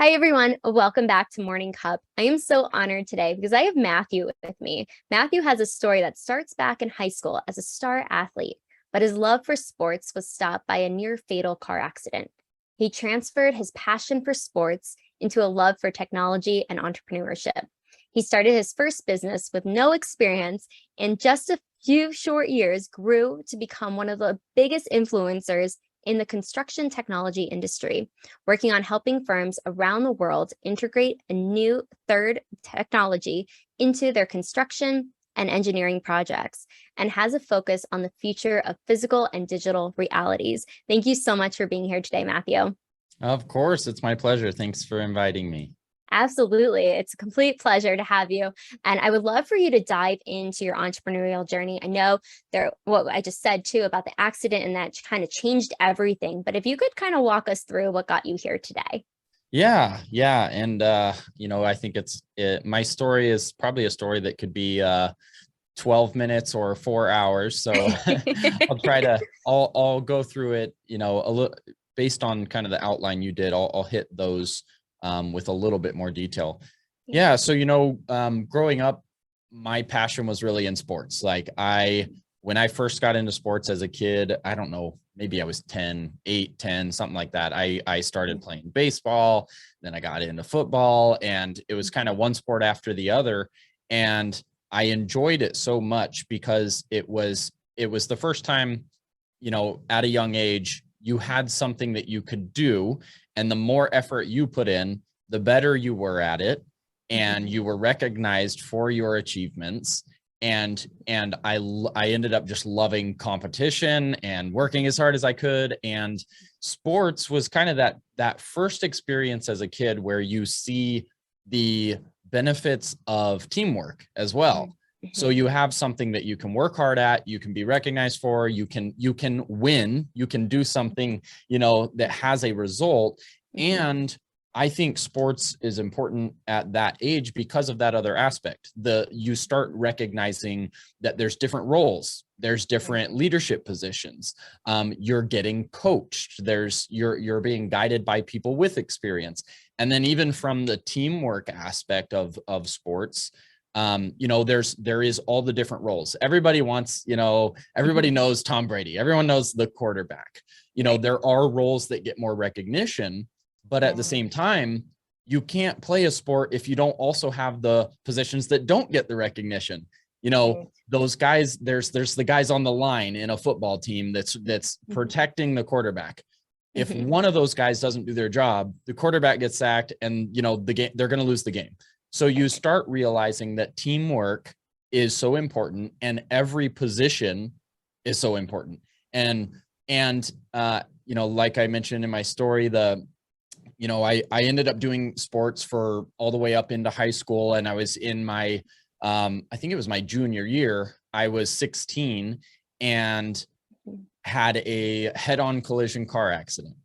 Hi, everyone. Welcome back to Morning Cup. I am so honored today because I have Matthew with me. Matthew has a story that starts back in high school as a star athlete, but his love for sports was stopped by a near fatal car accident. He transferred his passion for sports into a love for technology and entrepreneurship. He started his first business with no experience and just a few short years grew to become one of the biggest influencers in the construction technology industry, working on helping firms around the world integrate a new third technology into their construction and engineering projects, and has a focus on the future of physical and digital realities. Thank you so much for being here today, Matthew. Of course, it's my pleasure. Thanks for inviting me. Absolutely. It's a complete pleasure to have you. And I would love for you to dive into your entrepreneurial journey. I know what I just said too about the accident and that kind of changed everything. But if you could kind of walk us through what got you here today. Yeah. And, I think my story is probably a story that could be 12 minutes or 4 hours. So I'll go through it, a little based on kind of the outline you did. I'll hit those with a little bit more detail. Yeah. So, growing up, my passion was really in sports. When I first got into sports as a kid, I don't know, maybe I was 8, 10, something like that. I started playing baseball, then I got into football, and it was kind of one sport after the other. And I enjoyed it so much because it was the first time, at a young age, you had something that you could do. And the more effort you put in, the better you were at it. And you were recognized for your achievements. And I ended up just loving competition and working as hard as I could. And sports was kind of that first experience as a kid where you see the benefits of teamwork as well. So you have something that you can work hard at, you can be recognized for, you can win, you can do something, that has a result. And I think sports is important at that age because of that other aspect. You start recognizing that there's different roles, there's different leadership positions. You're getting coached. You're being guided by people with experience. And then even from the teamwork aspect of sports, there is all the different roles. Everybody wants, everybody knows Tom Brady. Everyone knows the quarterback. There are roles that get more recognition, but at the same time, you can't play a sport if you don't also have the positions that don't get the recognition. Those guys, there's the guys on the line in a football team that's protecting the quarterback. If one of those guys doesn't do their job, the quarterback gets sacked and, they're going to lose the game. So you start realizing that teamwork is so important and every position is so important. And like I mentioned in my story, I ended up doing sports for all the way up into high school. And I was in my, I think it was my junior year, I was 16 and had a head-on collision car accident.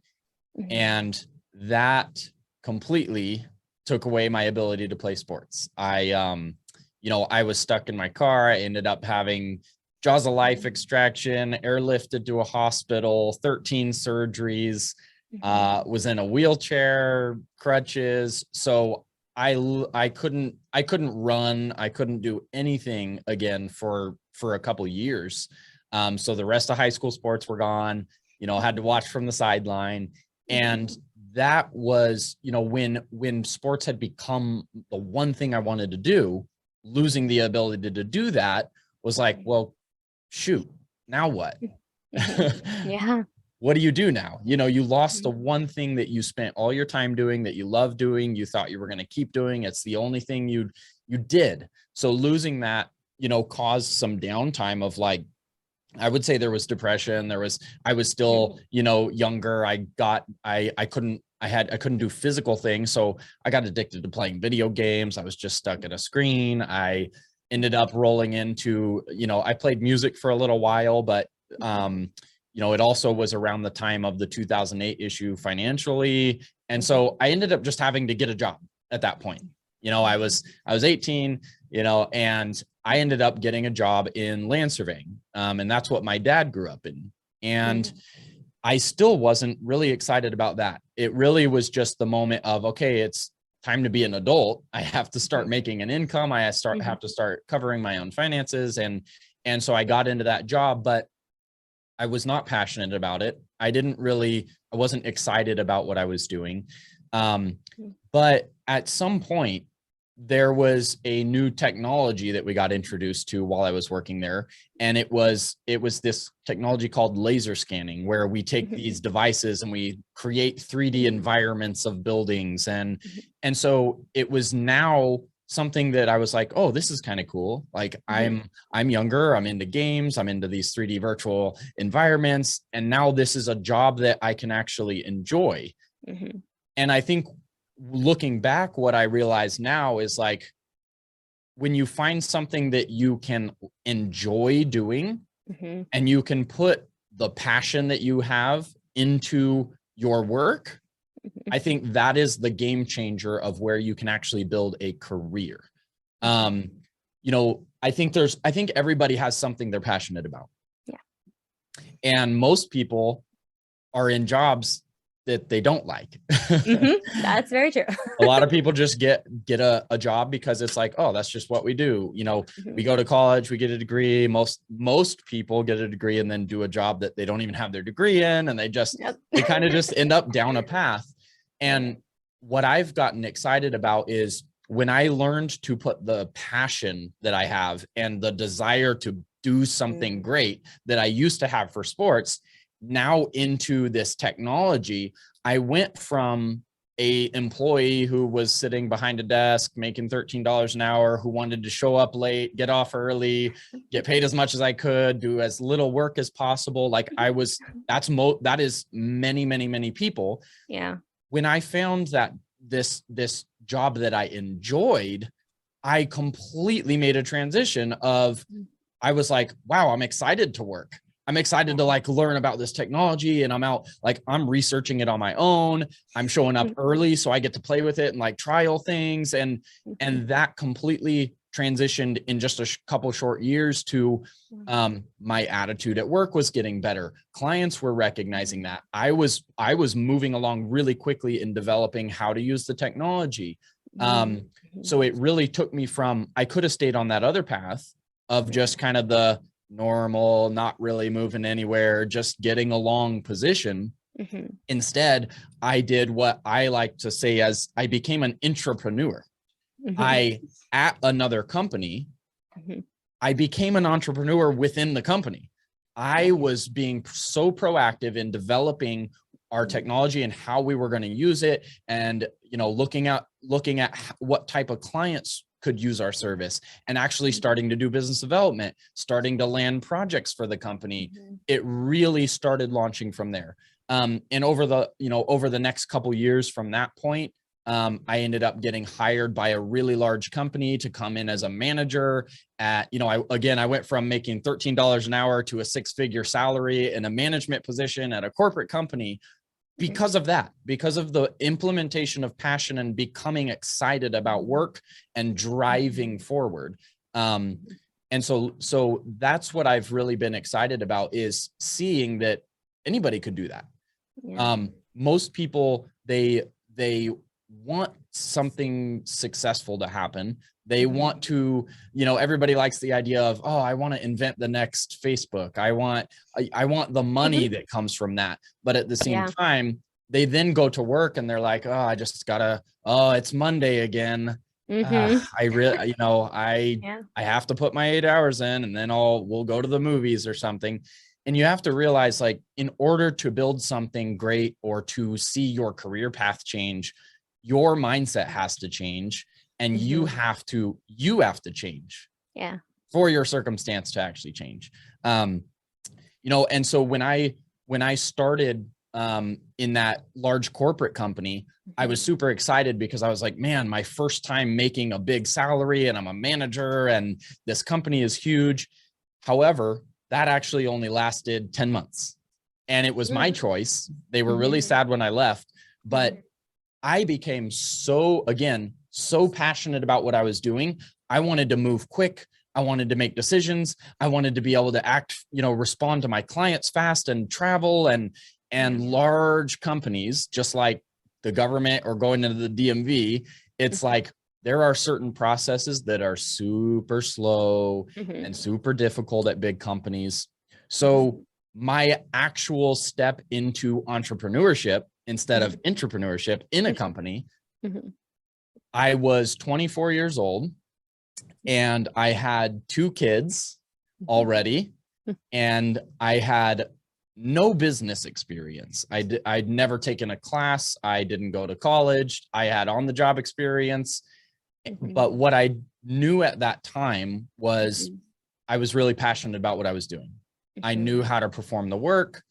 And that completely took away my ability to play sports. I was stuck in my car. I ended up having jaws of life extraction, airlifted to a hospital, 13 surgeries, was in a wheelchair, crutches. So I couldn't run. I couldn't do anything again for a couple of years. So the rest of high school sports were gone, had to watch from the sideline. And that was, when sports had become the one thing I wanted to do, losing the ability to do that was like, well, shoot, now what? Yeah. What do you do now? You lost the one thing that you spent all your time doing, that you love doing, you thought you were going to keep doing. It's the only thing you did. So losing that, caused some downtime of I would say there was depression. I was still, younger. I couldn't do physical things. So I got addicted to playing video games. I was just stuck at a screen. I ended up rolling into, I played music for a little while, but, it also was around the time of the 2008 issue financially. And so I ended up just having to get a job at that point. I was 18, and I ended up getting a job in land surveying. And that's what my dad grew up in. And I still wasn't really excited about that. It really was just the moment of, okay, it's time to be an adult. I have to start making an income. I have to start covering my own finances. And so I got into that job, but I was not passionate about it. I wasn't excited about what I was doing. But at some point, there was a new technology that we got introduced to while I was working there. And it was this technology called laser scanning, where we take these devices and we create 3D environments of buildings. And so it was now something that I was like, oh, this is kind of cool. Like I'm younger, I'm into games, I'm into these 3D virtual environments. And now this is a job that I can actually enjoy. And I think looking back, what I realize now is, like, when you find something that you can enjoy doing and you can put the passion that you have into your work, I think that is the game changer of where you can actually build a career. You know, I think everybody has something they're passionate about. Yeah. And most people are in jobs that they don't like. That's very true. A lot of people just get a job because it's like, oh, that's just what we do. You know, we go to college, we get a degree. Most people get a degree and then do a job that they don't even have their degree in. And they kind of just end up down a path. And what I've gotten excited about is when I learned to put the passion that I have and the desire to do something great that I used to have for sports now into this technology. I went from a employee who was sitting behind a desk making $13 an hour, who wanted to show up late, get off early, get paid as much as I could, do as little work as possible. Like that is many, many, many people. Yeah. When I found that this job that I enjoyed, I completely made a transition of, I was like, wow, I'm excited to work. I'm excited to like learn about this technology, and I'm out, like, I'm researching it on my own. I'm showing up early so I get to play with it and like trial things. And that completely transitioned in just a couple short years to my attitude at work was getting better. Clients were recognizing that. I was moving along really quickly in developing how to use the technology. So it really took me from, I could have stayed on that other path of just kind of the normal, not really moving anywhere, just getting along position. Instead, I did what I like to say as I became an entrepreneur. At another company, I became an entrepreneur within the company. I was being so proactive in developing our technology and how we were going to use it, and, you know, looking at what type of clients could use our service, and actually starting to do business development, starting to land projects for the company. It really started launching from there. And over the next couple years from that point, I ended up getting hired by a really large company to come in as a manager at, you know, I went from making $13 an hour to a 6-figure salary in a management position at a corporate company. Because of that, because of the implementation of passion and becoming excited about work and driving forward. And so that's what I've really been excited about, is seeing that anybody could do that. Most people, they want something successful to happen. They want to, you know, everybody likes the idea of, oh, I want to invent the next Facebook. I want the money that comes from that. But at the same time, they then go to work and they're like, oh, it's Monday again. I really, you know, I have to put my 8 hours in, and then we'll go to the movies or something. And you have to realize, like, in order to build something great or to see your career path change, your mindset has to change. And you have to change for your circumstance to actually change. You know, and so when I started in that large corporate company, I was super excited because I was like, man, my first time making a big salary, and I'm a manager, and this company is huge. However, that actually only lasted 10 months, and it was my choice. They were really sad when I left, but I became so passionate about what I was doing. I wanted to move quick. I wanted to make decisions. I wanted to be able to respond to my clients fast and travel. And large companies, just like the government or going into the DMV, it's like there are certain processes that are super slow and super difficult at big companies. So my actual step into entrepreneurship instead of entrepreneurship in a company, I was 24 years old and I had 2 kids already, and I had no business experience. I'd never taken a class. I didn't go to college. I had on-the-job experience. But what I knew at that time was I was really passionate about what I was doing. I knew how to perform the work.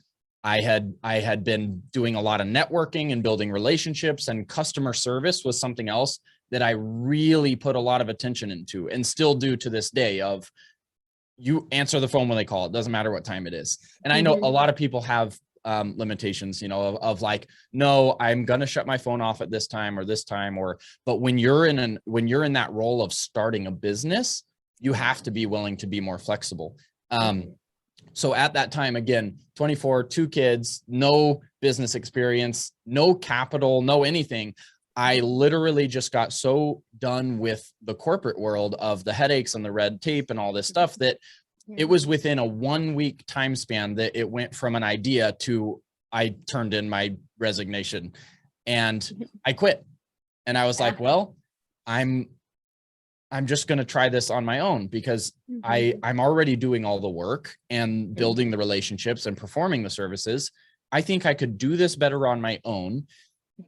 I had been doing a lot of networking and building relationships, and customer service was something else that I really put a lot of attention into and still do to this day. Of you answer the phone when they call, it doesn't matter what time it is. And I know a lot of people have limitations, you know, of like, no, I'm going to shut my phone off at this time or this time, but when you're in that role of starting a business, you have to be willing to be more flexible. So at that time, again, 24, 2 kids, no business experience, no capital, no anything. I literally just got so done with the corporate world of the headaches and the red tape and all this stuff that it was within a 1-week time span that it went from an idea to I turned in my resignation and I quit. And I was like, well, I'm just going to try this on my own because I'm already doing all the work and building the relationships and performing the services. I think I could do this better on my own.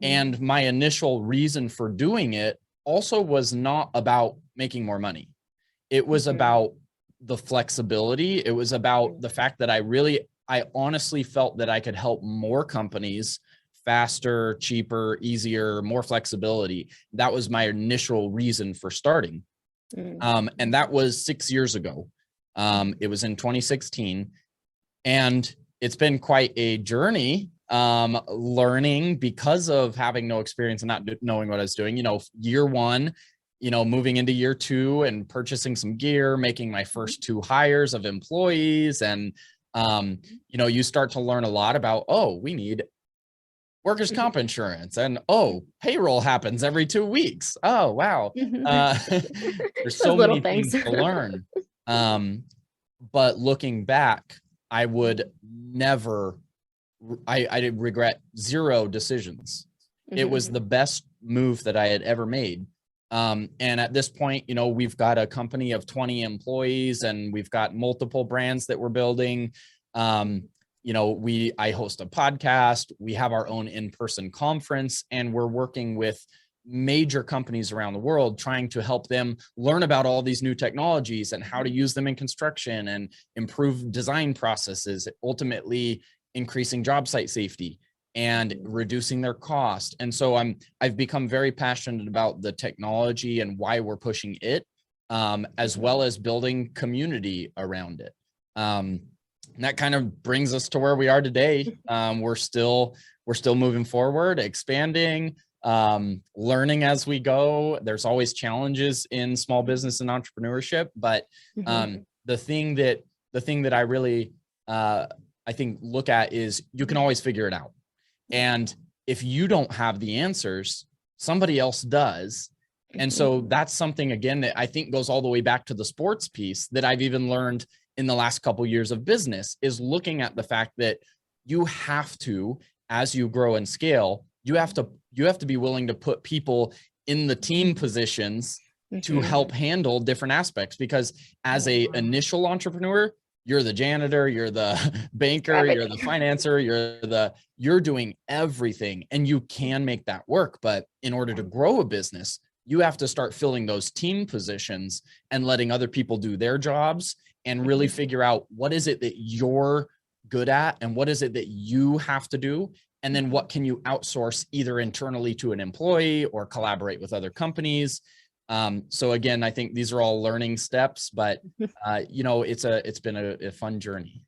And my initial reason for doing it also was not about making more money. It was about the flexibility. It was about the fact that I honestly felt that I could help more companies faster, cheaper, easier, more flexibility. That was my initial reason for starting. And that was 6 years ago. It was in 2016. And it's been quite a journey, learning because of having no experience and not knowing what I was doing. You know, year 1, you know, moving into year 2 and purchasing some gear, making my first 2 hires of employees. And, you know, you start to learn a lot about, oh, we need workers' comp insurance, and oh, payroll happens every 2 weeks. Oh, wow. There's so many things to learn. But looking back, I would never, I regret 0 decisions. It was the best move that I had ever made. And at this point, you know, we've got a company of 20 employees and we've got multiple brands that we're building. You know, I host a podcast, we have our own in-person conference, and we're working with major companies around the world, trying to help them learn about all these new technologies and how to use them in construction and improve design processes, ultimately increasing job site safety and reducing their cost. And so I've become very passionate about the technology and why we're pushing it, as well as building community around it. And that kind of brings us to where we are today. We're still moving forward, expanding, learning as we go. There's always challenges in small business and entrepreneurship, but the thing that I really I think look at is you can always figure it out. And if you don't have the answers, somebody else does. And so that's something, again, that I think goes all the way back to the sports piece that I've even learned in the last couple of years of business, is looking at the fact that you have to, as you grow and scale, you have to be willing to put people in the team positions to help handle different aspects. Because as a initial entrepreneur, you're the janitor, you're the banker, you're the financer, you're doing everything, and you can make that work. But in order to grow a business, you have to start filling those team positions and letting other people do their jobs and really figure out what is it that you're good at and what is it that you have to do. And then what can you outsource either internally to an employee or collaborate with other companies. So again, I think these are all learning steps, but you know, it's been a fun journey.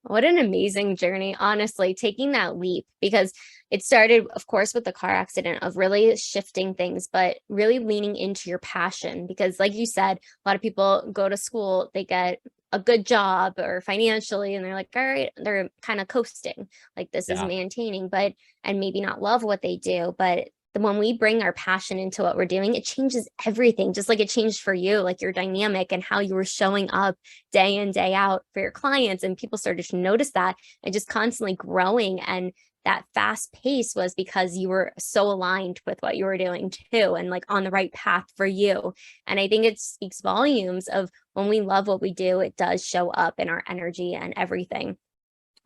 What an amazing journey, honestly, taking that leap, because it started, of course, with the car accident of really shifting things, but really leaning into your passion. Because like you said, a lot of people go to school, they get a good job or financially, and they're like, all right, they're kind of coasting, like this is Yeah, maintaining, but, and maybe not love what they do. But when we bring our passion into what we're doing, it changes everything, just like it changed for you, like your dynamic and how you were showing up day in, day out for your clients. And people started to notice that, and just constantly growing. And that fast pace was because you were so aligned with what you were doing too, and like on the right path for you. And I think it speaks volumes of when we love what we do, it does show up in our energy and everything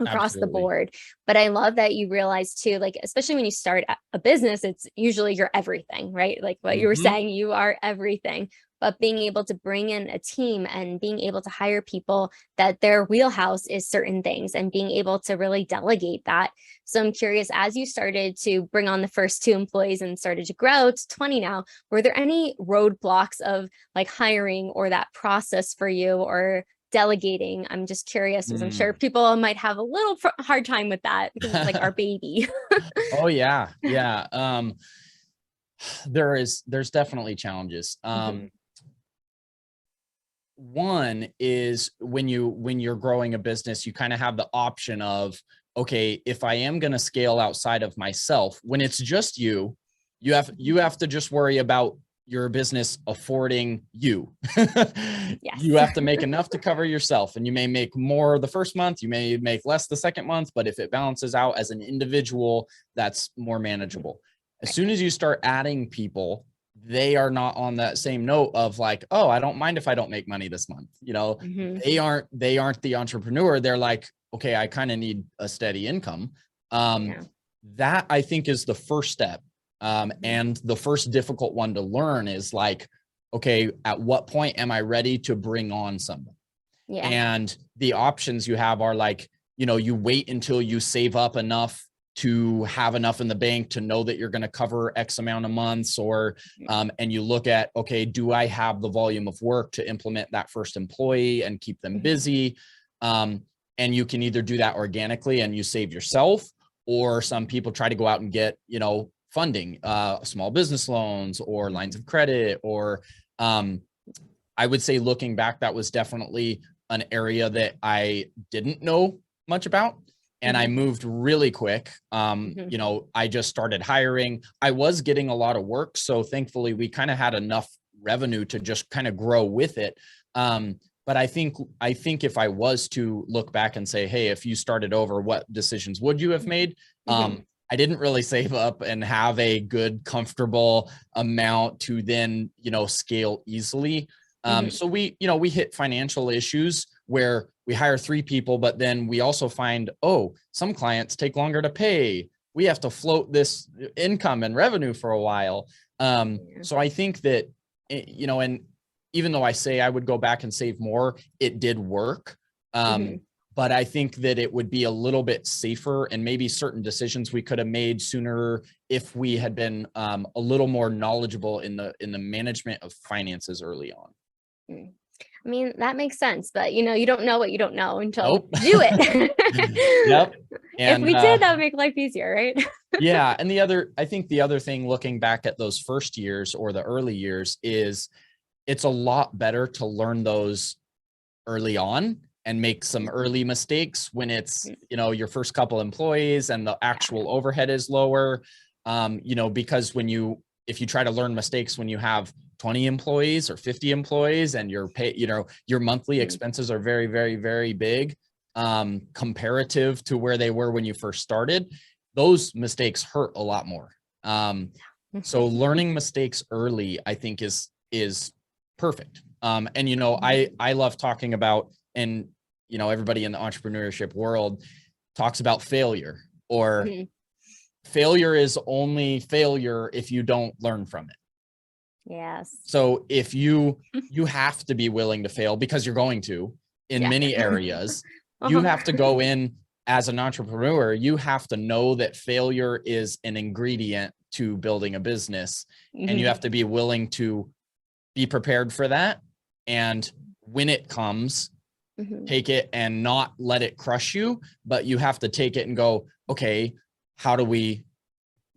across the absolutely. board. But I love that you realize too, like, especially when you start a business, it's usually your everything, right? Like what you were Mhm. saying, you are everything. But being able to bring in a team and being able to hire people that their wheelhouse is certain things, and being able to really delegate that. So I'm curious, as you started to bring on the first 2 employees and started to grow to 20 now, were there any roadblocks of like hiring or that process for you, or delegating? I'm just curious because I'm sure Mm. people might have a little hard time with that because it's like our baby. Oh yeah, yeah. There's definitely challenges. Mhm. One is when you're growing a business, you kind of have the option of, okay, if I am going to scale outside of myself, when it's just you, you have to just worry about your business affording you. You Yes. have to make enough to cover yourself, and you may make more the first month, you may make less the second month, but if it balances out as an individual, that's more Mhm. manageable. As Right. soon as you start adding people, they are not on that same note of like, oh, I don't mind if I don't make money this month. Mhm. They aren't the entrepreneur. They're like, okay, I kind of need a steady income. Um, Yeah. that I think is the first step. Mhm. And the first difficult one to learn is like, okay, at what point am I ready to bring on someone? Yeah. And the options you have are like, you wait until you save up enough to have enough in the bank to know that you're going to cover X amount of months, or Mhm. and you look at, okay, do I have the volume of work to implement that first employee and keep them Mhm. busy? um, and you can either do that organically and you save yourself, or some people try to go out and get funding, small business loans or lines Mhm. of credit, or um, I would say looking back, that was definitely an area that I didn't know much about. And I Mhm. moved really quick. Mhm. I just started hiring. I was getting a lot of work. So thankfully we kind of had enough revenue to just kind of grow with it. But I think if I was to look back and say, hey, if you started over, what decisions would you have made? Mhm. I didn't really save up and have a good, comfortable amount to then, scale easily. Mhm. So we hit financial issues where we hire 3 people, but then we also find, oh, some clients take longer to pay. We have to float this income and revenue for a while. Yeah. So I think that, and even though I say I would go back and save more, it did work. Um, Mhm. but I think that it would be a little bit safer, and maybe certain decisions we could have made sooner if we had been a little more knowledgeable in the management of finances early on. Mm. I mean, that makes sense, but you don't know what you don't know until Nope. you do it. Yep. If And we did, that would make life easier, right? yeah, and I think the other thing looking back at those first years or the early years is it's a lot better to learn those early on and make some early mistakes when it's, Mhm. your first couple employees and the Yeah. actual overhead is lower. Because if you try to learn mistakes when you have 20 employees or 50 employees and your monthly Mhm. expenses are very, very, very big, comparative to where they were when you first started, those mistakes hurt a lot more. So learning mistakes early, I think is perfect. And Mhm. I love talking about, and everybody in the entrepreneurship world talks about failure, or Mhm. failure is only failure if you don't learn from it. Yes. So if you have to be willing to fail, because you're going to in Yeah. many areas. You Uh-huh. have to go in as an entrepreneur. You have to know that failure is an ingredient to building a business, and you Mhm. have to be willing to be prepared for that. And when it comes, Mhm. take it and not let it crush you, but you have to take it and go, okay, how do we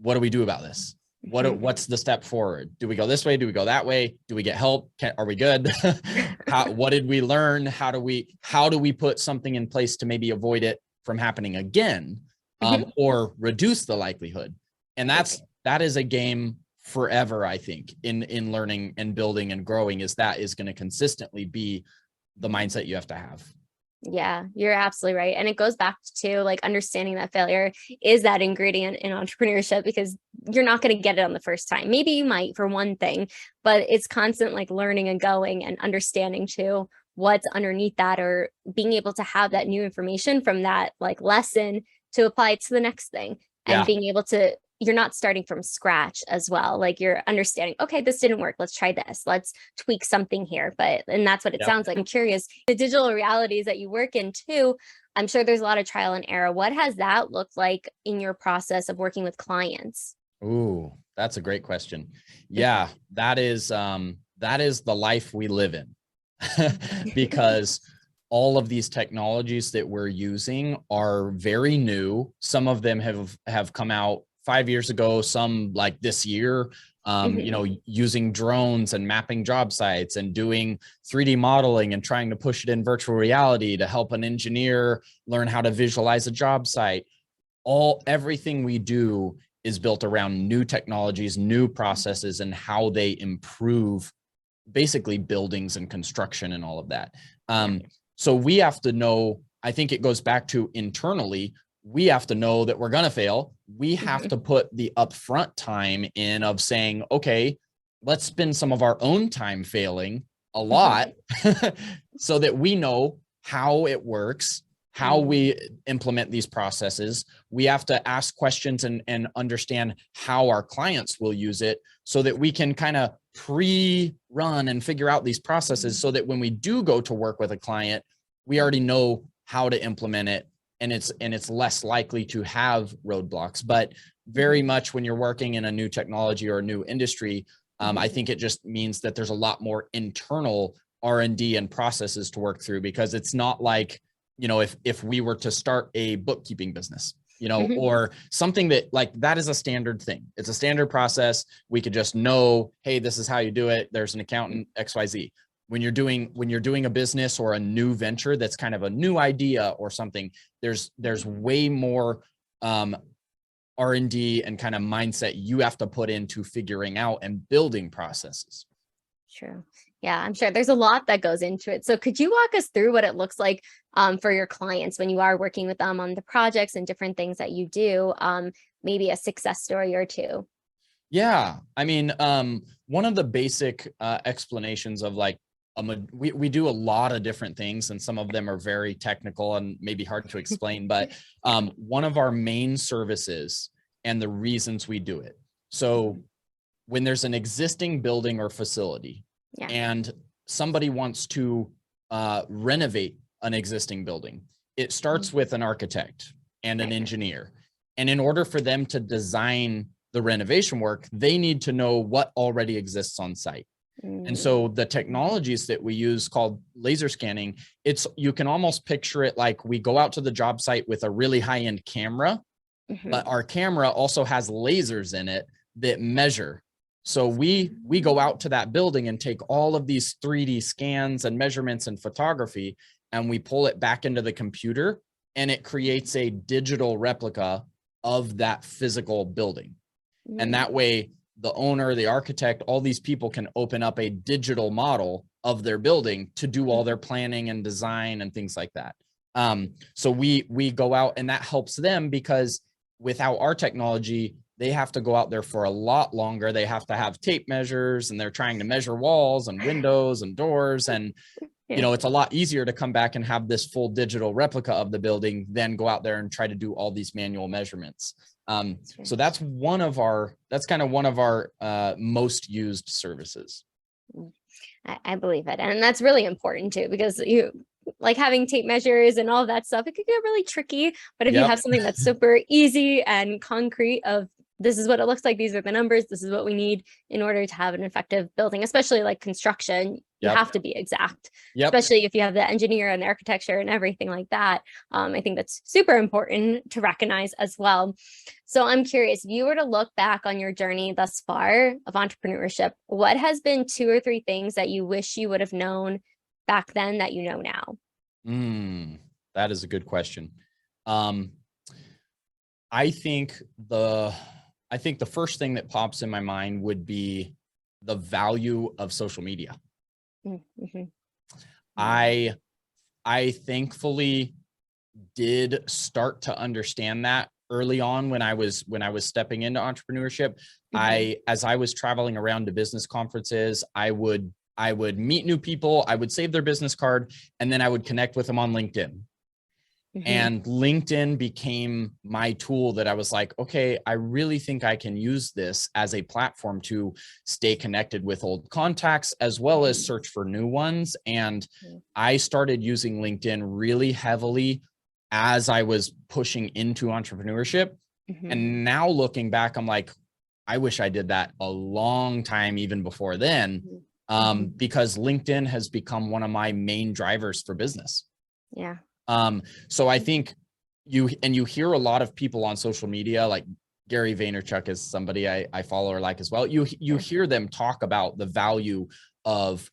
what do we do about this? What's the step forward? Do we go this way? Do we go that way? Do we get help? Are we good? What did we learn? How do we put something in place to maybe avoid it from happening again, or reduce the likelihood? And that is a game forever, I think, in learning and building and growing, is going to consistently be the mindset you have to have. Yeah, you're absolutely right. And it goes back to like understanding that failure is that ingredient in entrepreneurship, because you're not going to get it on the first time. Maybe you might for one thing, but it's constant like learning and going and understanding too what's underneath that, or being able to have that new information from that like lesson to apply it to the next thing. And being able to, you're not starting from scratch as well. Like you're understanding, okay, this didn't work. Let's try this. Let's tweak something here. And that's what it sounds like. I'm curious, the digital realities that you work in too, I'm sure there's a lot of trial and error. What has that looked like in your process of working with clients? Ooh, that's a great question. Yeah, that is the life we live in. Because all of these technologies that we're using are very new. Some of them have come out 5 years ago, some like this year, using drones and mapping job sites and doing 3D modeling and trying to push it in virtual reality to help an engineer learn how to visualize a job site. Everything we do is built around new technologies, new processes, and how they improve basically buildings and construction and all of that. So we have to know, I think it goes back to internally, we have to know that we're going to fail. We have to put the upfront time in of saying, okay, let's spend some of our own time failing a lot so that we know how it works, how we implement these processes. We have to ask questions and understand how our clients will use it so that we can kind of pre-run and figure out these processes so that when we do go to work with a client, we already know how to implement it, and it's less likely to have roadblocks. But very much when you're working in a new technology or a new industry, I think it just means that there's a lot more internal R&D and processes to work through, because it's not like, if we were to start a bookkeeping business, or something that is a standard thing. It's a standard process. We could just know, hey, this is how you do it. There's an accountant, XYZ. When you're doing a business or a new venture, that's kind of a new idea or something, there's way more R&D and kind of mindset you have to put into figuring out and building processes. True. Yeah, I'm sure there's a lot that goes into it. So could you walk us through what it looks like for your clients when you are working with them on the projects and different things that you do, maybe a success story or two? Yeah, I mean, one of the basic explanations of like, we do a lot of different things, and some of them are very technical and maybe hard to explain, but one of our main services and the reasons we do it. So when there's an existing building or facility and somebody wants to renovate an existing building, it starts with an architect and an engineer. And in order for them to design the renovation work, they need to know what already exists on site. And so the technologies that we use, called laser scanning, you can almost picture it like we go out to the job site with a really high-end camera, but our camera also has lasers in it that measure. So we go out to that building and take all of these 3D scans and measurements and photography, and we pull it back into the computer, and it creates a digital replica of that physical building. And that way, the owner, the architect, all these people can open up a digital model of their building to do all their planning and design and things like that. So we go out, and that helps them, because without our technology, they have to go out there for a lot longer. They have to have tape measures, and they're trying to measure walls and windows and doors. And, it's a lot easier to come back and have this full digital replica of the building than go out there and try to do all these manual measurements. So that's kind of one of our most used services. I believe it. And that's really important too, because you like having tape measures and all of that stuff, it could get really tricky. But if you have something that's super easy and concrete of this is what it looks like. These are the numbers. This is what we need in order to have an effective building, especially like construction. You Yep. have to be exact, Yep. especially if you have the engineer and the architecture and everything like that. I think that's super important to recognize as well. So I'm curious, if you were to look back on your journey thus far of entrepreneurship, what has been 2 or 3 things that you wish you would have known back then that you know now? That is a good question. I think the first thing that pops in my mind would be the value of social media. Mm-hmm. I thankfully did start to understand that early on when I was stepping into entrepreneurship. As I was traveling around to business conferences, I would meet new people, I would save their business card, and then I would connect with them on LinkedIn. And LinkedIn became my tool that I was like, okay, I really think I can use this as a platform to stay connected with old contacts as well as search for new ones. And I started using LinkedIn really heavily as I was pushing into entrepreneurship. And now looking back, I'm like, I wish I did that a long time, even before then, because LinkedIn has become one of my main drivers for business. Yeah. So I think you hear a lot of people on social media, like Gary Vaynerchuk is somebody I follow or like as well. You hear them talk about the value of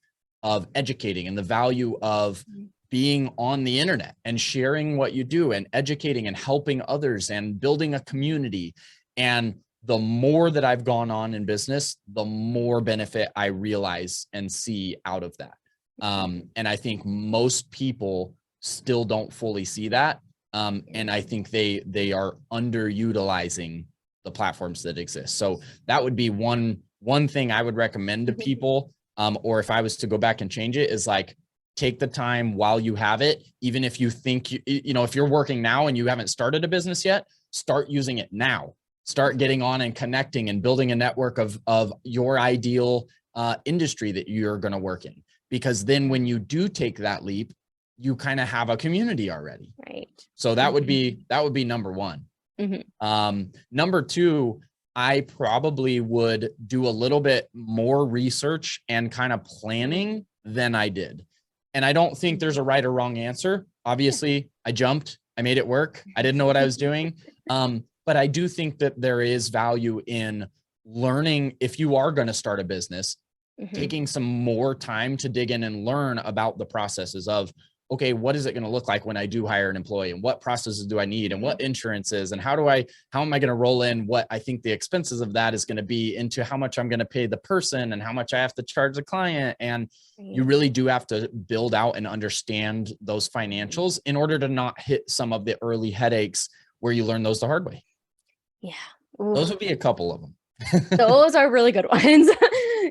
educating and the value of being on the internet and sharing what you do and educating and helping others and building a community. And the more that I've gone on in business, the more benefit I realize and see out of that. And I think most people still don't fully see that. And I think they are underutilizing the platforms that exist. So that would be one thing I would recommend to people. Or if I was to go back and change it, is like, take the time while you have it. Even if you think, if you're working now and you haven't started a business yet, start using it now. Start getting on and connecting and building a network of your ideal industry that you're going to work in. Because then when you do take that leap, you kind of have a community already. Right. So that would be number one. Number two, I probably would do a little bit more research and kind of planning than I did. And I don't think there's a right or wrong answer. Obviously, I jumped, I made it work. I didn't know what I was doing. But I do think that there is value in learning. If you are going to start a business, taking some more time to dig in and learn about the processes of, okay, what is it going to look like when I do hire an employee, and what processes do I need, and what insurance is, and how am I going to roll in what I think the expenses of that is going to be into how much I'm going to pay the person and how much I have to charge the client. And you really do have to build out and understand those financials in order to not hit some of the early headaches where you learn those the hard way. Yeah. Those would be a couple of them. Those are really good ones.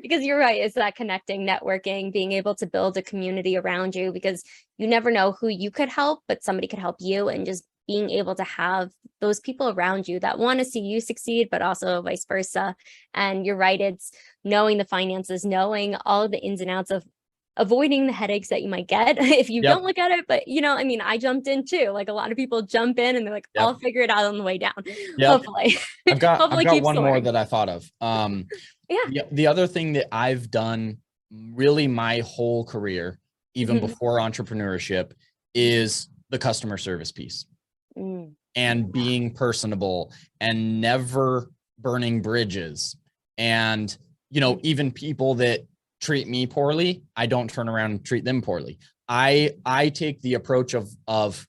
Because you're right, it's that connecting, networking, being able to build a community around you, because you never know who you could help, but somebody could help you. And just being able to have those people around you that want to see you succeed, but also vice versa. And you're right, it's knowing the finances, knowing all of the ins and outs of avoiding the headaches that you might get if you don't look at it. But I jumped in too. Like, a lot of people jump in and they're like, I'll figure it out on the way down. Hopefully. I've got keep one soaring. more that I thought of. The other thing that I've done really my whole career, even before entrepreneurship, is the customer service piece. And being personable and never burning bridges. And, even people that treat me poorly, I don't turn around and treat them poorly. I take the approach of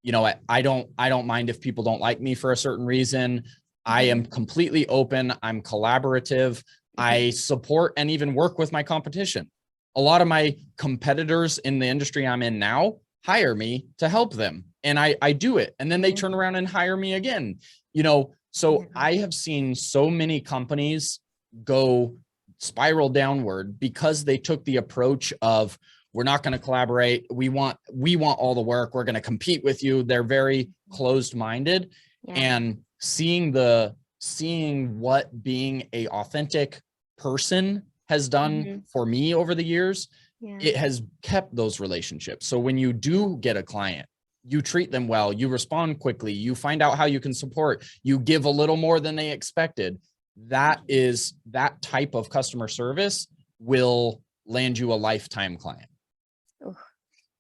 I don't mind if people don't like me for a certain reason. I am completely open. I'm collaborative. I support and even work with my competition. A lot of my competitors in the industry I'm in now hire me to help them, and I do it. And then they turn around and hire me again, so I have seen so many companies go spiral downward because they took the approach of, we're not going to collaborate. We want all the work. We're going to compete with you. They're very closed-minded. And seeing what being a authentic person has done for me over the years, it has kept those relationships. So when you do get a client you treat them well, you respond quickly, you find out how you can support, you give a little more than they expected. That type of customer service will land you a lifetime client.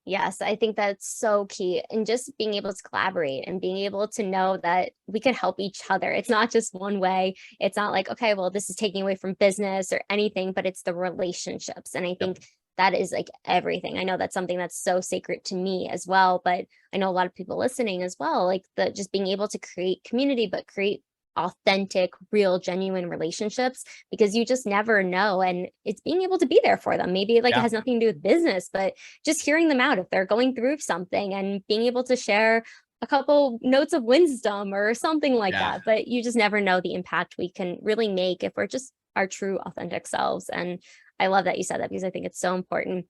Yes, I think that's so key. And just being able to collaborate and being able to know that we can help each other. It's not just one way. It's not like, okay, well, this is taking away from business or anything, but it's the relationships. And I think that is like everything. I know that's something that's so sacred to me as well, but I know a lot of people listening as well, like the just being able to create community, but create authentic, real, genuine relationships, because you just never know. And it's being able to be there for them. Maybe like it has nothing to do with business, but just hearing them out if they're going through something and being able to share a couple notes of wisdom or something like that. But you just never know the impact we can really make if we're just our true, authentic selves. And I love that you said that, because I think it's so important.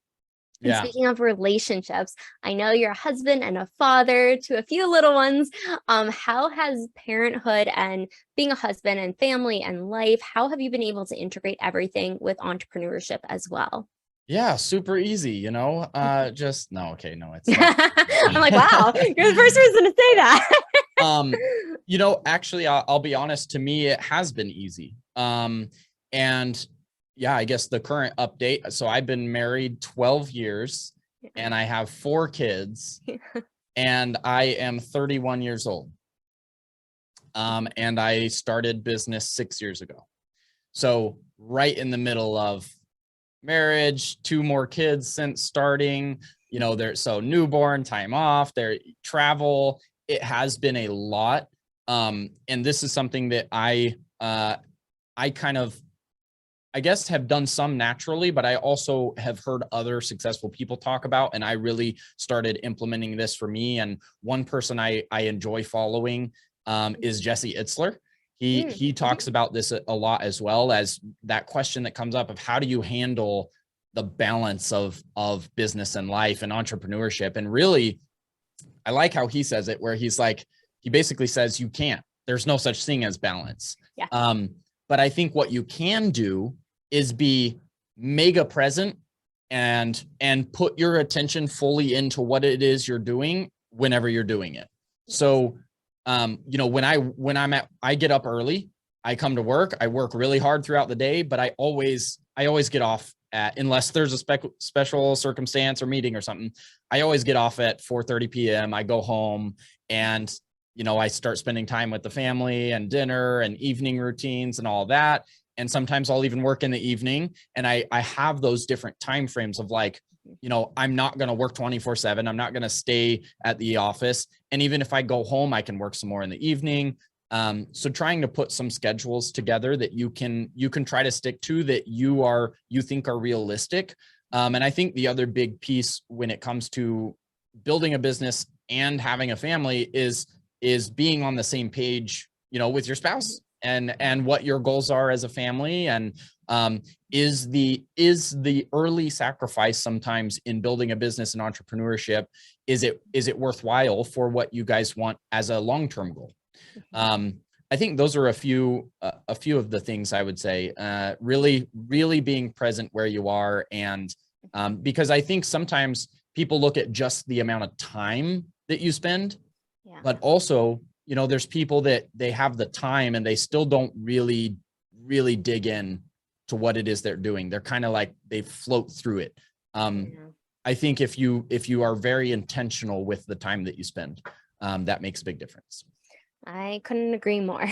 And speaking of relationships, I know you're a husband and a father to a few little ones. How has parenthood and being a husband and family and life, how have you been able to integrate everything with entrepreneurship as well? Yeah, super easy, you know, just no, okay, no, it's not. I'm like, wow, you're the first person to say that. You know, actually, I'll be honest, to me, it has been easy. And yeah, I guess the current update. So I've been married 12 years and I have 4 kids and I am 31 years old. And I started business 6 years ago. So right in the middle of marriage, 2 more kids since starting, you know, so newborn, time off, there, travel, it has been a lot. And this is something that I kind of, I guess, have done some naturally, but I also have heard other successful people talk about, and I really started implementing this for me. And one person I enjoy following is Jesse Itzler. He talks about this a lot, as well as that question that comes up of how do you handle the balance of business and life and entrepreneurship. And really, I like how he says it, where he's like, he basically says, you can't, there's no such thing as balance. But I think what you can do is be mega present and put your attention fully into what it is you're doing whenever you're doing it. So, you know, I get up early, I come to work, I work really hard throughout the day, but I always get off unless there's a special circumstance or meeting or something, I always get off at 4:30 p.m. I go home and, you know, I start spending time with the family and dinner and evening routines and all that. And sometimes I'll even work in the evening, and I have those different time frames of like, you know, I'm not going to work 24/7. I'm not going to stay at the office. And even if I go home, I can work some more in the evening. So trying to put some schedules together that you can try to stick to, that you think are realistic. And I think the other big piece when it comes to building a business and having a family is being on the same page, you know, with your spouse and what your goals are as a family. And is the early sacrifice sometimes in building a business and entrepreneurship, is it worthwhile for what you guys want as a long-term goal? I think those are a few of the things I would say, really being present where you are. And because I think sometimes people look at just the amount of time that you spend, but also, you know, there's people that they have the time and they still don't really dig in to what it is they're doing. They're kind of like, they float through it. I think if you are very intentional with the time that you spend, that makes a big difference. I couldn't agree more.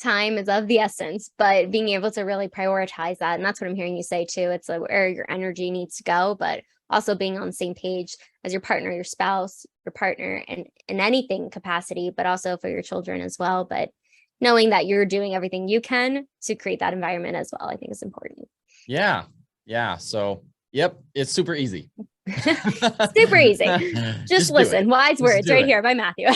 Time is of the essence, but being able to really prioritize that. And that's what I'm hearing you say too. It's like where your energy needs to go, but also being on the same page as your partner, your spouse, your partner, and in anything capacity, but also for your children as well. But knowing that you're doing everything you can to create that environment as well, I think is important. Yeah. So, yep. It's super easy. Super easy. Just listen. Wise words right here by Matthew.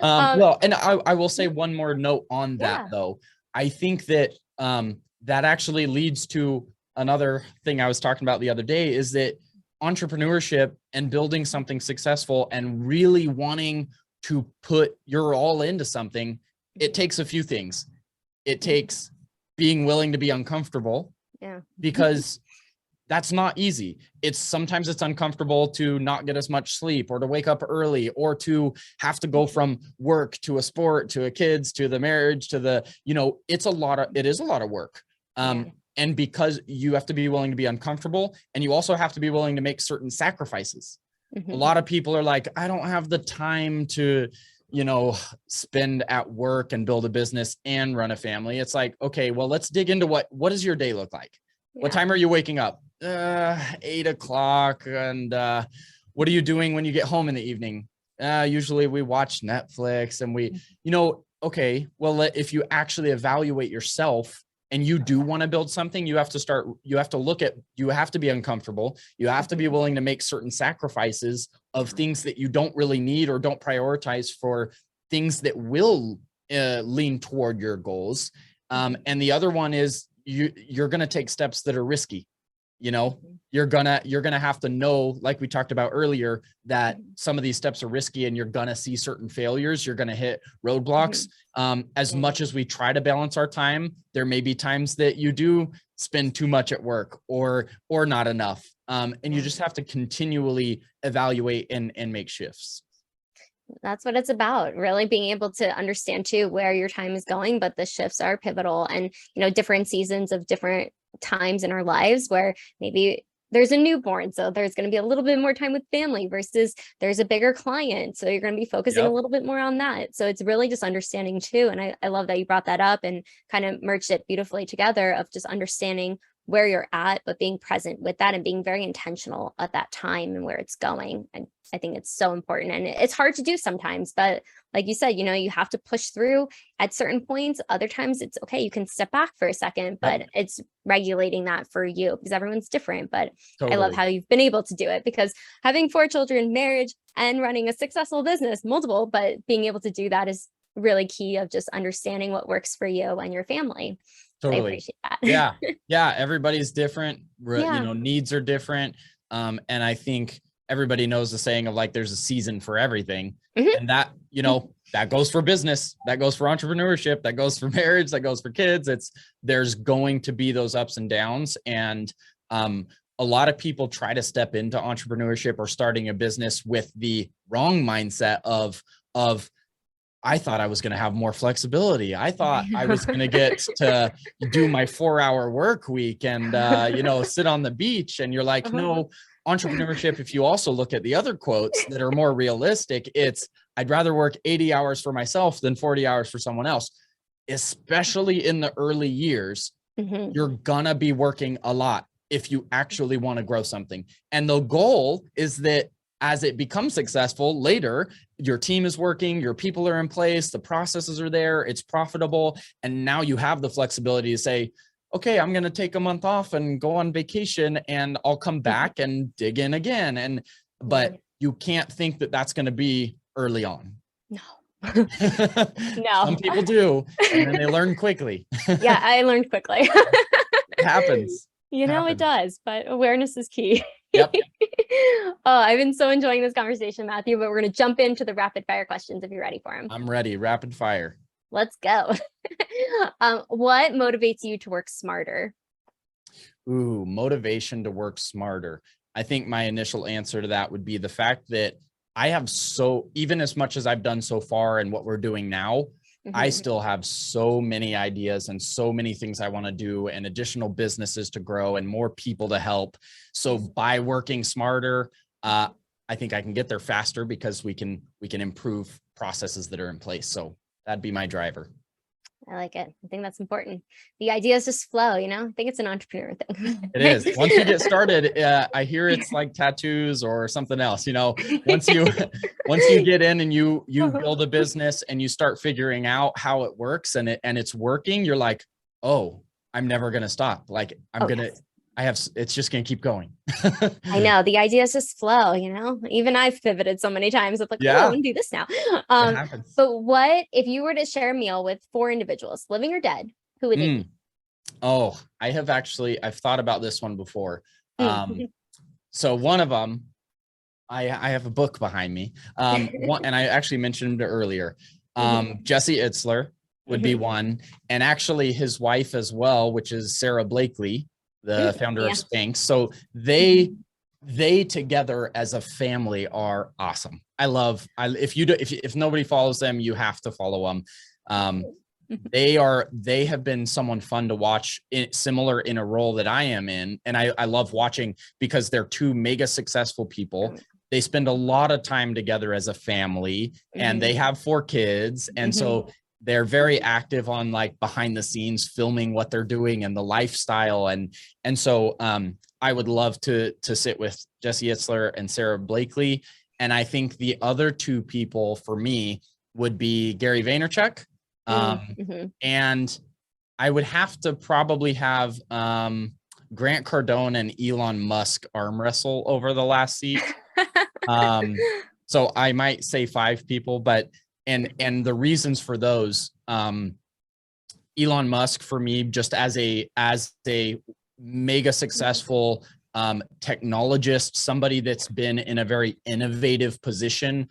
Well, and I will say one more note on that though. I think that that actually leads to another thing I was talking about the other day, is that entrepreneurship and building something successful and really wanting to put your all into something, it takes a few things. It takes being willing to be uncomfortable, because that's not easy. Sometimes it's uncomfortable to not get as much sleep, or to wake up early, or to have to go from work to a sport, to a kids, to the marriage, to the, it is a lot of work. And because you have to be willing to be uncomfortable, and you also have to be willing to make certain sacrifices. A lot of people are like, I don't have the time to, spend at work and build a business and run a family. It's like, okay, well, let's dig into what does your day look like? What time are you waking up? 8 o'clock. And what are you doing when you get home in the evening? Usually we watch Netflix, and we, okay, well, if you actually evaluate yourself and you do want to build something, you have to be uncomfortable. You have to be willing to make certain sacrifices of things that you don't really need or don't prioritize for things that will lean toward your goals. And the other one is you're going to take steps that are risky. You're gonna have to know, like we talked about earlier, that some of these steps are risky, and you're gonna see certain failures. You're gonna hit roadblocks. As much as we try to balance our time, there may be times that you do spend too much at work or not enough. And you just have to continually evaluate and make shifts. That's what it's about, really being able to understand too where your time is going, but the shifts are pivotal, and different seasons of different times in our lives where maybe there's a newborn, so there's going to be a little bit more time with family versus there's a bigger client, so you're going to be focusing a little bit more on that. So it's really just understanding too, and I love that you brought that up and kind of merged it beautifully together, of just understanding where you're at, but being present with that and being very intentional at that time and where it's going. And I think it's so important, and it's hard to do sometimes, but like you said, you have to push through at certain points. Other times it's okay. You can step back for a second, but it's regulating that for you, because everyone's different. But I love how you've been able to do it, because having 4 children, marriage, and running a successful business, multiple, but being able to do that is really key, of just understanding what works for you and your family. Totally. I appreciate that. Yeah. Everybody's different. Needs are different. And I think everybody knows the saying of like, there's a season for everything. And that, that goes for business, that goes for entrepreneurship, that goes for marriage, that goes for kids. There's going to be those ups and downs. And a lot of people try to step into entrepreneurship or starting a business with the wrong mindset of I thought I was going to have more flexibility. I thought I was going to get to do my 4-hour work week and, sit on the beach. And you're like, no, entrepreneurship, if you also look at the other quotes that are more realistic, it's, I'd rather work 80 hours for myself than 40 hours for someone else, especially in the early years. You're going to be working a lot if you actually want to grow something. And the goal is that as it becomes successful later, your team is working, your people are in place, the processes are there, it's profitable. And now you have the flexibility to say, okay, I'm going to take a month off and go on vacation, and I'll come back and dig in again. But you can't think that that's going to be early on. No. Some people do, and then they learn quickly. Yeah, I learned quickly. It happens. It does, but awareness is key. Yep. I've been so enjoying this conversation, Matthew, but we're going to jump into the rapid fire questions if you're ready for them. I'm ready. Rapid fire. Let's go. What motivates you to work smarter? Ooh, motivation to work smarter. I think my initial answer to that would be the fact that even as much as I've done so far and what we're doing now, I still have so many ideas and so many things I want to do, and additional businesses to grow and more people to help. So by working smarter, I think I can get there faster, because we can improve processes that are in place. So that'd be my driver. I like it. I think that's important. The ideas just flow, I think it's an entrepreneur thing. It is. Once you get started, I hear it's like tattoos or something else, once you get in and you build a business and you start figuring out how it works and it's working, you're like, oh, I'm never going to stop. Like it's just going to keep going. I know, the ideas just flow, even I've pivoted so many times. It's like, oh, I want to do this now. But what if you were to share a meal with 4 individuals, living or dead, who would they be? Oh, I've thought about this one before. So one of them, I have a book behind me. And I actually mentioned it earlier. Jesse Itzler would be one. And actually his wife as well, which is Sarah Blakely, the founder Yeah. of Spanx. So they together as a family are awesome. If nobody follows them, you have to follow them. They have been someone fun to watch, similar in a role that I am in. And I love watching because they're two mega successful people. They spend a lot of time together as a family, and they have 4 kids. And so they're very active on like behind the scenes, filming what they're doing and the lifestyle. And so I would love to sit with Jesse Itzler and Sarah Blakely. And I think the other 2 people for me would be Gary Vaynerchuk. And I would have to probably have Grant Cardone and Elon Musk arm wrestle over the last seat. So I might say 5 people, but and the reasons for those, Elon Musk for me, just as a mega successful technologist, somebody that's been in a very innovative position,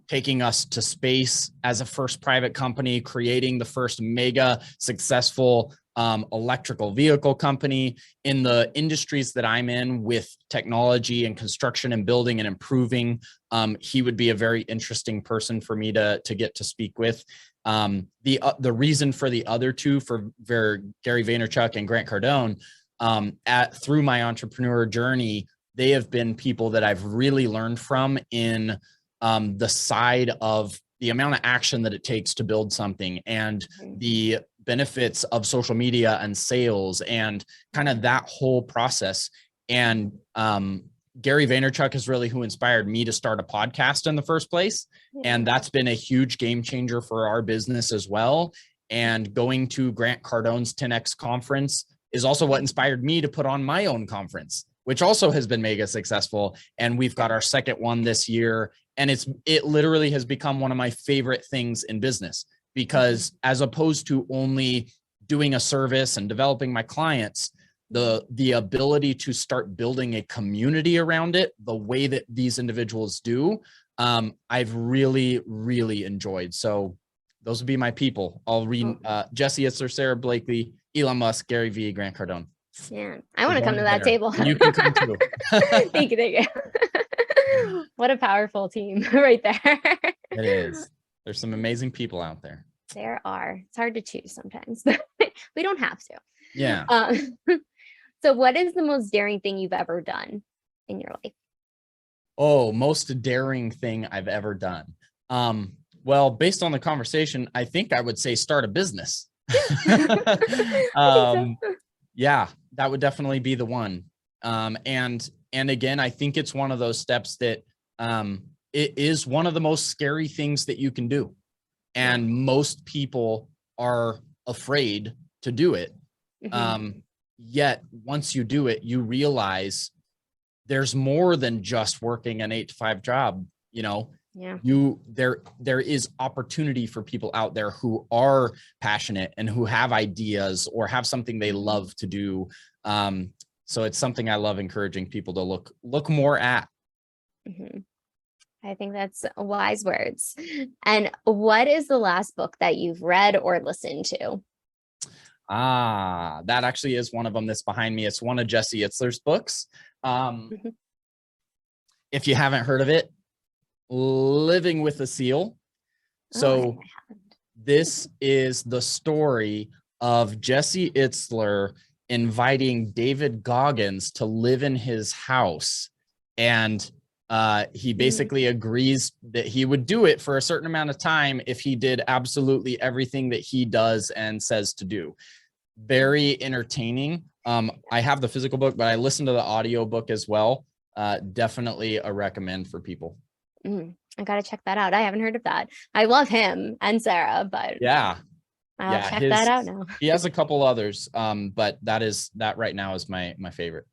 taking us to space as a first private company, creating the first mega successful electrical vehicle company in the industries that I'm in with technology and construction and building and improving. He would be a very interesting person for me to get to speak with. The reason for the other 2, for Gary Vaynerchuk and Grant Cardone, through my entrepreneur journey, they have been people that I've really learned from in the side of the amount of action that it takes to build something, and the benefits of social media and sales and kind of that whole process. And Gary Vaynerchuk is really who inspired me to start a podcast in the first place. And that's been a huge game changer for our business as well. And going to Grant Cardone's 10X conference is also what inspired me to put on my own conference, which also has been mega successful. And we've got our second one this year. And it literally has become one of my favorite things in business, because as opposed to only doing a service and developing my clients, the ability to start building a community around it, the way that these individuals do, I've really, really enjoyed. So those would be my people. I'll read Jesse Itzler, Sarah Blakely, Elon Musk, Gary V, Grant Cardone. Yeah, I want to come to that table. And you can come too. Thank you. What a powerful team right there. It is. There's some amazing people out there. There are. It's hard to choose sometimes, but we don't have to. Yeah. So what is the most daring thing you've ever done in your life? Oh, most daring thing I've ever done. Well, based on the conversation, I think I would say start a business. Yeah, that would definitely be the one. And again, I think it's one of those steps that it is one of the most scary things that you can do. And most people are afraid to do it. Yet once you do it, you realize there's more than just working an 8-to-5 job. You know, there is opportunity for people out there who are passionate and who have ideas or have something they love to do. So it's something I love encouraging people to look more at. I think that's wise words. And what is the last book that you've read or listened to? That actually is one of them that's behind me. It's one of Jesse Itzler's books. If you haven't heard of it, Living with a Seal. So this is the story of Jesse Itzler inviting David Goggins to live in his house. And he basically agrees that he would do it for a certain amount of time if he did absolutely everything that he does and says to do. Very entertaining. I have the physical book, but I listened to the audio book as well. Definitely a recommend for people. I got to check that out. I haven't heard of that. I love him and Sarah, but I'll check that out now. He has a couple others, but that right now is my favorite.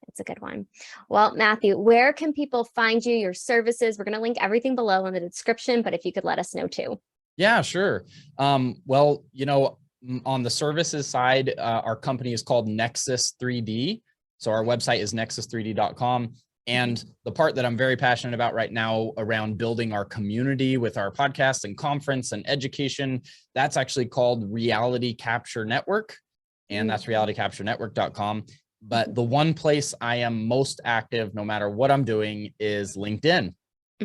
It's a good one. Well, Matthew, where can people find you, your services? We're going to link everything below in the description, but if you could let us know too. Yeah, sure. Well, you know, on the services side, our company is called Nexus 3D. So our website is nexus3d.com. And the part that I'm very passionate about right now around building our community with our podcast and conference and education, that's actually called Reality Capture Network. and that's realitycapturenetwork.com. But the one place I am most active, no matter what I'm doing, is LinkedIn.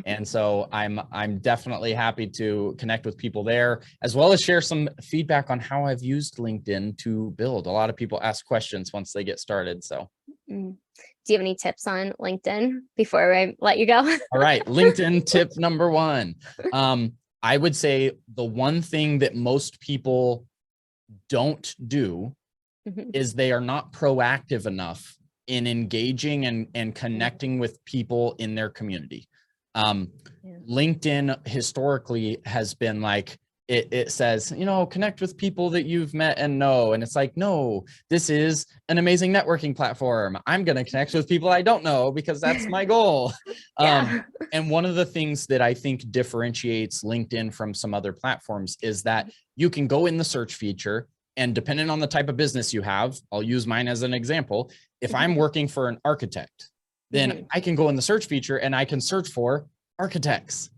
And so I'm definitely happy to connect with people there, as well as share some feedback on how I've used LinkedIn to build. A lot of people ask questions once they get started. So, Do you have any tips on LinkedIn before I let you go? all right, LinkedIn tip number one. I would say the one thing that most people don't do is they are not proactive enough in engaging and connecting with people in their community. LinkedIn historically has been like, it says, connect with people that you've met and know. And it's like, no, this is an amazing networking platform. I'm going to connect with people I don't know because that's my goal. And one of the things that I think differentiates LinkedIn from some other platforms is that you can go in the search feature, and depending on the type of business you have, I'll use mine as an example. If I'm working for an architect, then I can go in the search feature and I can search for architects.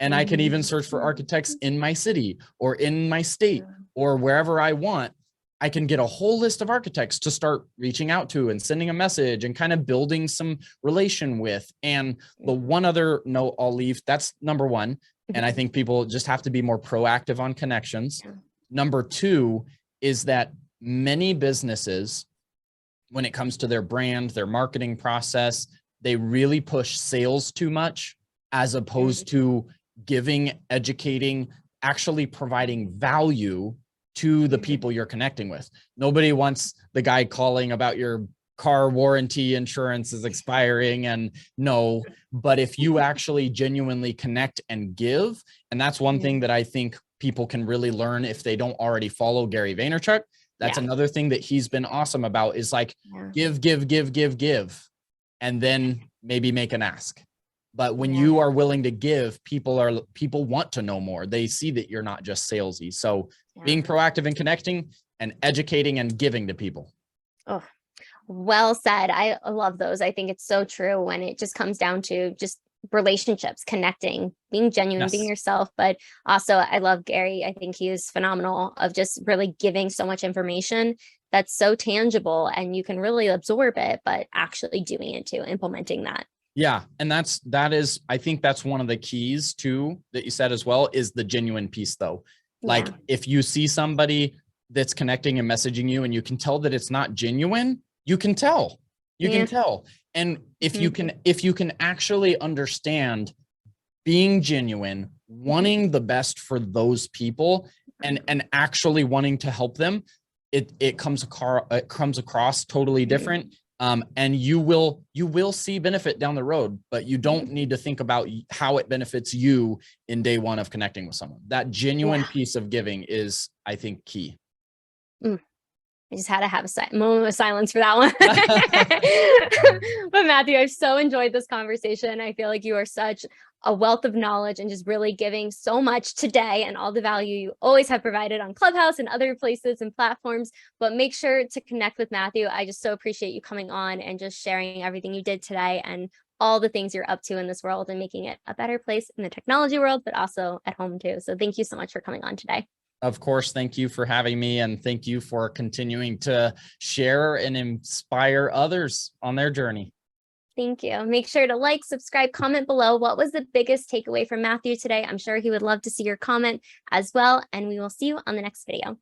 And I can even search for architects in my city or in my state or wherever I want. I can get a whole list of architects to start reaching out to and sending a message and kind of building some relation with. And the one other note I'll leave, that's number one. And I think people just have to be more proactive on connections. Number two is that many businesses, when it comes to their brand, their marketing process, they really push sales too much as opposed to giving, educating, actually providing value to the people you're connecting with. Nobody wants the guy calling about your car warranty insurance is expiring and no, but if you actually genuinely connect and give, and that's one thing that I think people can really learn if they don't already follow Gary Vaynerchuk. That's another thing that he's been awesome about is like give, and then maybe make an ask. But when you are willing to give, people want to know more. They see that you're not just salesy. So being proactive and connecting and educating and giving to people. Oh, well said. I love those. I think it's so true when it just comes down to just relationships, connecting, being genuine, being yourself. But also I love Gary. I think he is phenomenal of just really giving so much information that's so tangible and you can really absorb it, but actually doing it too, implementing that. Yeah. And that is, I think that's one of the keys too, that you said as well, is the genuine piece though. Like if you see somebody that's connecting and messaging you and you can tell that it's not genuine, you can tell. And if you can actually understand being genuine, wanting the best for those people and actually wanting to help them, it comes across totally different. And you will see benefit down the road, but you don't need to think about how it benefits you in day one of connecting with someone. That genuine piece of giving is, I think, key. I just had to have a moment of silence for that one. But Matthew, I've so enjoyed this conversation. I feel like you are such a wealth of knowledge and just really giving so much today and all the value you always have provided on Clubhouse and other places and platforms. But make sure to connect with Matthew. I just so appreciate you coming on and just sharing everything you did today and all the things you're up to in this world and making it a better place in the technology world, but also at home too. So thank you so much for coming on today. Of course, thank you for having me, and thank you for continuing to share and inspire others on their journey. Thank you. Make sure to like, subscribe, comment below. What was the biggest takeaway from Matthew today? I'm sure he would love to see your comment as well, and we will see you on the next video.